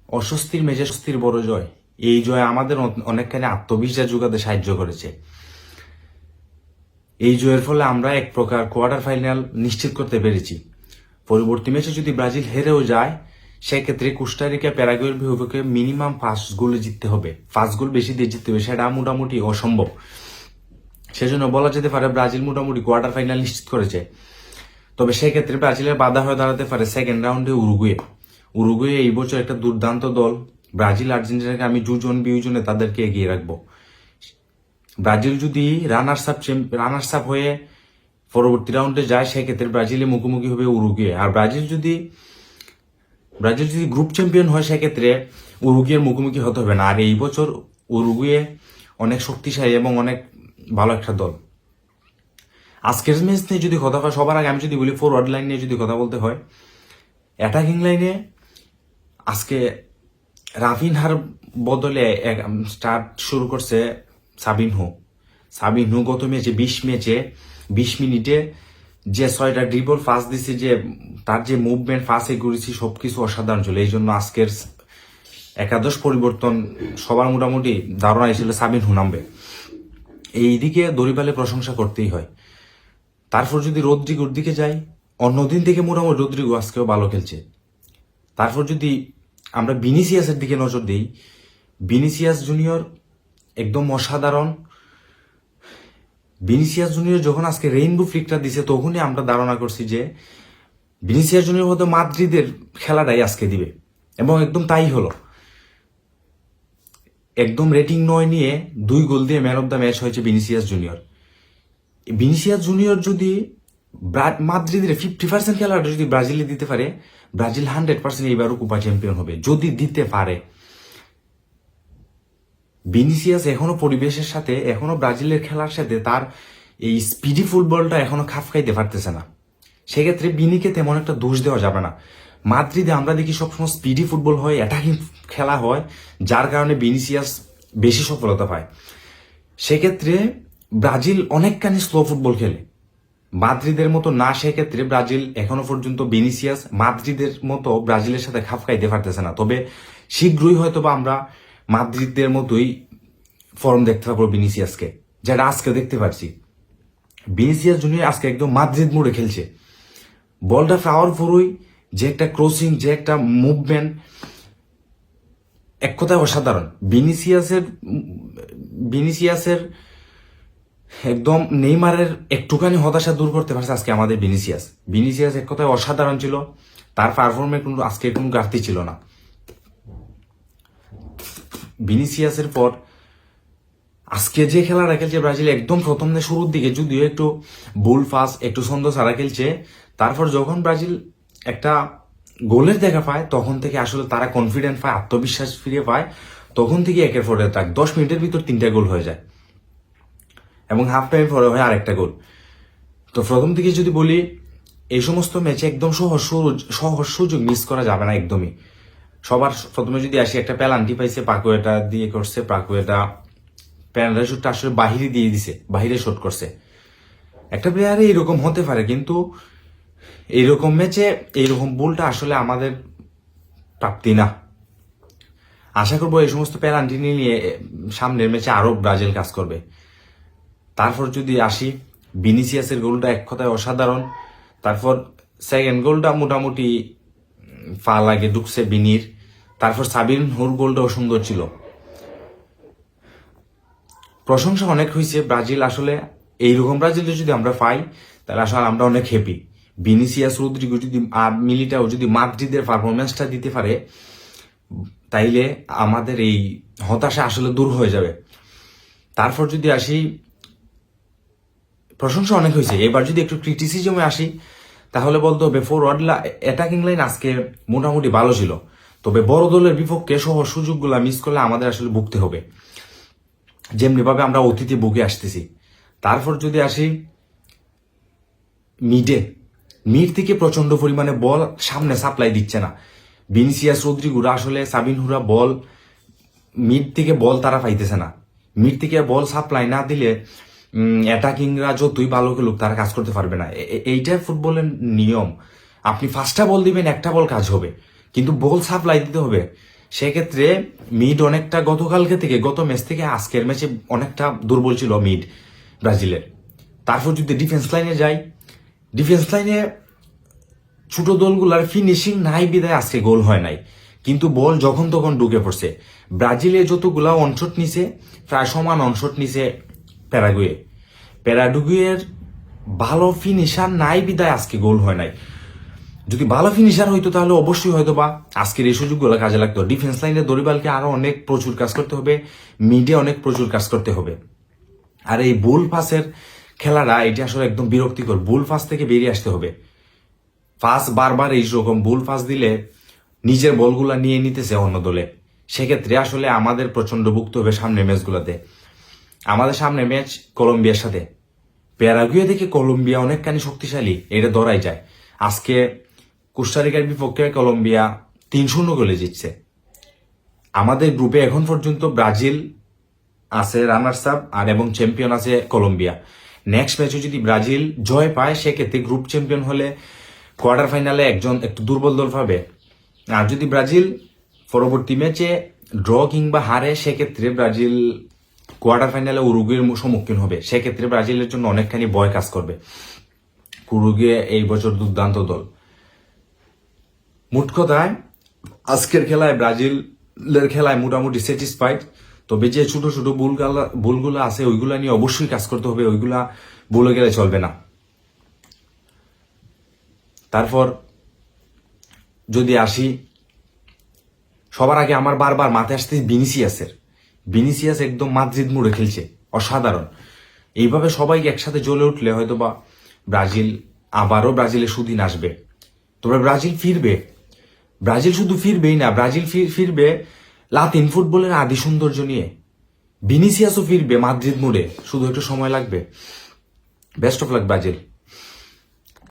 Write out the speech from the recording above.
অস্বস্তির মেজে স্বস্তির বড় জয়। এই জয় আমাদের অনেকখানি আত্মবিশ্বাস যোগাতে সাহায্য করেছে। এই জয়ের ফলে আমরা এক প্রকার কোয়ার্টার ফাইনাল নিশ্চিত করতে পেরেছি। পরবর্তী ম্যাচে যদি ব্রাজিল হেরেও যায়, সেক্ষেত্রে কোস্টারিকা প্যারাগুয়ের বিপক্ষে মিনিমাম 5 গোলে জিততে হবে, 5 গোল বেশি দিয়ে জিততে হবে, সেটা মোটামুটি অসম্ভব। সেজন্য বলা যেতে পারে ব্রাজিল মোটামুটি কোয়ার্টার ফাইনাল নিশ্চিত করেছে। তবে সেক্ষেত্রে ব্রাজিলের বাধা হয়ে দাঁড়াতে পারে সেকেন্ড রাউন্ডে উরুগুয়ে এই বছর একটা দুর্দান্ত দল। ব্রাজিল আর্জেন্টিনাকে আমি দুজন বিয়োজনে তাদেরকে এগিয়ে রাখবো। ব্রাজিল যদি রানার্স আপ হয়ে পরবর্তী রাউন্ডে যায়, সেক্ষেত্রে ব্রাজিলের মুখোমুখি হবে উরুগুয়ে। আর ব্রাজিল যদি গ্রুপ চ্যাম্পিয়ন হয়, সেক্ষেত্রে উরুগুয়ের মুখোমুখি হতে হবে না। আর এই বছর উরুগুয়ে অনেক শক্তিশালী এবং অনেক ভালো একটা দল। আজকের ম্যাচ নিয়ে যদি কথা হয়, সবার আগে আমি যদি বলি ফরওয়ার্ড লাইন নিয়ে যদি কথা বলতে হয়, অ্যাটাকিং লাইনে আজকে রাফিনহার বদলে স্টার্ট শুরু করছে সাবিনহু গত ম্যাচে 20 মিনিটে যে 6টা ড্রিবল ফাঁস দিছে, যে তার যে মুভমেন্ট ফাঁসে করেছি সবকিছু অসাধারণ ছিল। এই জন্য আজকের একাদশ পরিবর্তন সবার মোটামুটি ধারণা ছিল সাবিনহু নামবে। এইদিকে দরিপালে প্রশংসা করতেই হয়। তারপর যদি রদ্রিগোর দিকে যাই, অন্যদিন থেকে মোটামুটি রদ্রিগো আজকেও ভালো খেলছে। তারপর যদি আমরা ভিনিসিয়াসের দিকে নজর দিই, ভিনিসিয়াস জুনিয়র একদম অসাধারণ। ভিনিসিয়াস জুনিয়র যখন আজকে রেইনবো ফ্লিকটা দিছে, তখনই আমরা ধারণা করছি যে ভিনিসিয়াস জুনিয়র হয়তো মাদ্রিদের খেলাটাই আজকে দিবে, এবং একদম তাই হলো। একদম রেটিং 9 নিয়ে 2 গোল দিয়ে ম্যান অফ দ্য ম্যাচ হয়েছে ভিনিসিয়াস জুনিয়র। যদি মাদ্রিদের 50% খেলাটা যদি ব্রাজিলে দিতে পারে, ব্রাজিল 100% এইবারও কোপা চ্যাম্পিয়ন হবে, যদি দিতে পারে। ভিনিসিয়াস এখনো পরিবেশের সাথে, এখনো ব্রাজিলের খেলার সাথে তার এই স্পিডি ফুটবলটা এখনো খাপ খাইতে পারতেছে না। সেক্ষেত্রে বিনিকে তেমন একটা দোষ দেওয়া যাবে না। মাদ্রিদে আমরা দেখি সবসময় স্পিডি ফুটবল হয়, অ্যাটাকিং খেলা হয়, যার কারণে ভিনিসিয়াস বেশি সফলতা পায়। সেক্ষেত্রে ব্রাজিল অনেকখানি স্লো ফুটবল খেলে, মাদ্রিদের মতো না। সেক্ষেত্রে ব্রাজিল এখনো পর্যন্ত ভিনিসিয়াস মাদ্রিদের মতো ব্রাজিলের সাথে খাপ খাইতে পারতেছে না। তবে শীঘ্রই হয়তো বা আমরা মাদ্রিদের মতোই ফর্ম দেখতে পাবো ভিনিসিয়াসকে, যেটা আজকে দেখতে পাচ্ছি। ভিনিসিয়াস জুনিয়র আজকে একদম মাদ্রিদ মোড়ে খেলছে। বলটা পাওয়ারফুলই, যে একটা ক্রসিং, যে একটা মুভমেন্ট, এক কথায় অসাধারণ। ভিনিসিয়াসের একদম নেইমারের একটুখানি হতাশা দূর করতে পারছে আজকে আমাদের ভিনিসিয়াস এক কথায় অসাধারণ ছিল। তার পারফরমেন্স কিন্তু আজকে কোনো ঘাটতি ছিল না। ভিনিসিয়াসের পর আজকে যে খেলাটা খেলছে ব্রাজিল, একদম প্রথম শুরুর দিকে যদিও একটু বুল ফাস, একটু ছন্দ ছাড়া খেলছে, তারপর যখন ব্রাজিল একটা গোলের দেখা পায়, তখন থেকে আসলে তারা কনফিডেন্ট পায়, আত্মবিশ্বাস ফিরে পায়। তখন থেকে একের পর এক 10 মিনিটের ভিতর 3টা গোল হয়ে যায়, এবং হাফ টাইম পরে হয় আরেকটা গোল। তো প্রথম থেকে যদি বলি, এই সমস্ত ম্যাচে একদম সহজ সুযোগ মিস করা যাবে না একদমই। সবার প্রথমে যদি আসি, একটা পেনাল্টি পাইছে পাকুয়েটা দিয়ে করছে, পাকুয়েটা পেনাল্টি শুটটা আসলে বাহিরে দিয়ে দিছে, বাহিরে শট করছে। একটা প্লেয়ারে এইরকম হতে পারে, কিন্তু এইরকম ম্যাচে এইরকম ভুলটা আসলে আমাদের প্রাপ্তি না। আশা করবো এই সমস্ত পেনাল্টি নিয়ে সামনের ম্যাচে আরো ব্রাজিল কাজ করবে। তারপর যদি আসি, ভিনিসিয়াসের গোলটা এক কথায় অসাধারণ। তারপর সেকেন্ড গোলটা মোটামুটি পা লাগে ঢুকছে বিনির। তারপর সাবিনহুর গোলটাও সুন্দর ছিল। প্রশংসা অনেক হয়েছে। ব্রাজিল আসলে এইরকম ব্রাজিল যদি আমরা পাই, তাহলে আসলে আমরা অনেক হ্যাপি। ভিনিসিয়াস, রদ্রিগো যদি আর মিলিটাও যদি মাদ্রিদের পারফরমেন্সটা দিতে পারে, তাইলে আমাদের এই হতাশা আসলে দূর হয়ে যাবে। তারপর যদি আসি, প্রশংসা অনেক হয়েছে, এবার যদি একটু ক্রিটিসিজমে আসি, তাহলে বলতে হবে ফরওয়ার্ড অ্যাটাকিং লাইন আজকে মোটামুটি ভালো ছিল। তবে বড় দলের বিপক্ষে সহজ সুযোগগুলো মিস করলে আমাদের আসলে ভুগতে হবে, যেমনি ভাবে আমরা অতীতে ভুগে আসতেছি। তারপর যদি আসি মিড থেকে প্রচন্ড পরিমাণে বল সামনে সাপ্লাই দিচ্ছে না ভিনিসিয়াস, রদ্রিগোরা, আসলে সাবিনহুরা বল মিড থেকে বল তারা পাইতেছে না। মিড থেকে বল সাপ্লাই না দিলে অ্যাটাকিংরা যতই ভালো খেলুক, তারা কাজ করতে পারবে না। এইটাই ফুটবলের নিয়ম। আপনি 5টা বল দিবেন, একটা বল কাজ হবে, কিন্তু বল সাপ্লাই দিতে হবে। সেক্ষেত্রে মিড অনেকটা গতকালকে থেকে গত ম্যাচ থেকে আজকের ম্যাচে অনেকটা দুর্বল ছিল মিড ব্রাজিলের। তারপর যদি ডিফেন্স লাইনে যাই, ডিফেন্স লাইনে ছোট দলগুলার ফিনিশিং নাই বিদায় আজকে গোল হয় নাই, কিন্তু বল যখন তখন ঢুকে পড়ছে। ব্রাজিলে যতগুলা অনশট নিছে প্রায় সমান অনশট নিছে প্যারাগুয়ে। প্যারাগুয়ের ভালো ফিনিশার নাই বিদায় আজকে গোল হয় নাই। যদি ভালো ফিনিশার হইতো তাহলে অবশ্যই হয়তো বা আজকের এই সুযোগগুলো কাজে লাগতো। ডিফেন্স লাইনে দরিবালকে আরো অনেক প্রচুর কাজ করতে হবে, মিডে অনেক প্রচুর কাজ করতে হবে। আর এই বুল পাসের খেলাটা এটা আসলে একদম বিরক্তিকর। বুল পাস থেকে বেরিয়ে আসতে হবে। পাস বারবার এইরকম বুল পাস দিলে নিজের বলগুলা নিয়ে নিতেছে অন্য দলে, সেক্ষেত্রে আসলে আমাদের প্রচন্ড ভুগতে হবে সামনের ম্যাচগুলোতে। আমাদের সামনে ম্যাচ কলম্বিয়ার সাথে। প্যারাগুয়ে থেকে কলম্বিয়া অনেকখানি শক্তিশালী, এটা ধরাই যায়। আজকে কোস্টারিকার বিপক্ষে কলম্বিয়া 3-0 গোলে জিতছে। আমাদের গ্রুপে এখন পর্যন্ত ব্রাজিল আছে রানার্স আপ আর এবং চ্যাম্পিয়ন আছে কলম্বিয়া। নেক্সট ম্যাচে যদি ব্রাজিল জয় পায় সেক্ষেত্রে গ্রুপ চ্যাম্পিয়ন হলে কোয়ার্টার ফাইনালে একজন একটু দুর্বল দল পাবে। আর যদি ব্রাজিল পরবর্তী ম্যাচে ড্র কিংবা হারে সেক্ষেত্রে ব্রাজিল কোয়ার্টার ফাইনালে উরুগুয়ের সম্মুখীন হবে। সেক্ষেত্রে ব্রাজিলের জন্য অনেকখানি ভয় কাজ করবে। উরুগুয়ে এই বছর দুর্দান্ত দল। মোট কথায় আজকের খেলায় ব্রাজিলের খেলায় মোটামুটি স্যাটিসফাইড। তবে যে ছোট ছোট ভুলগুলো আছে ওইগুলা নিয়ে অবশ্যই কাজ করতে হবে, ওইগুলা ভুলে গেলে চলবে না। তারপর যদি আসি, সবার আগে আমার বারবার মাথায় আসতে ভিনিসিয়াস একদম মাদ্রিদ মুড়ে খেলছে, অসাধারণ। এইভাবে সবাই একসাথে জ্বলে উঠলে হয়তো বা আবারও ব্রাজিলের সুদিন আসবে। তবে ব্রাজিল ফিরবে। ব্রাজিল শুধু ফিরবেই না, ব্রাজিল ফিরবে লাতিন ফুটবলের আদি সৌন্দর্য নিয়ে। ভিনিসিয়াসও ফিরবে মাদ্রিদ মুড়ে, শুধু একটু সময় লাগবে। Best of luck Brazil.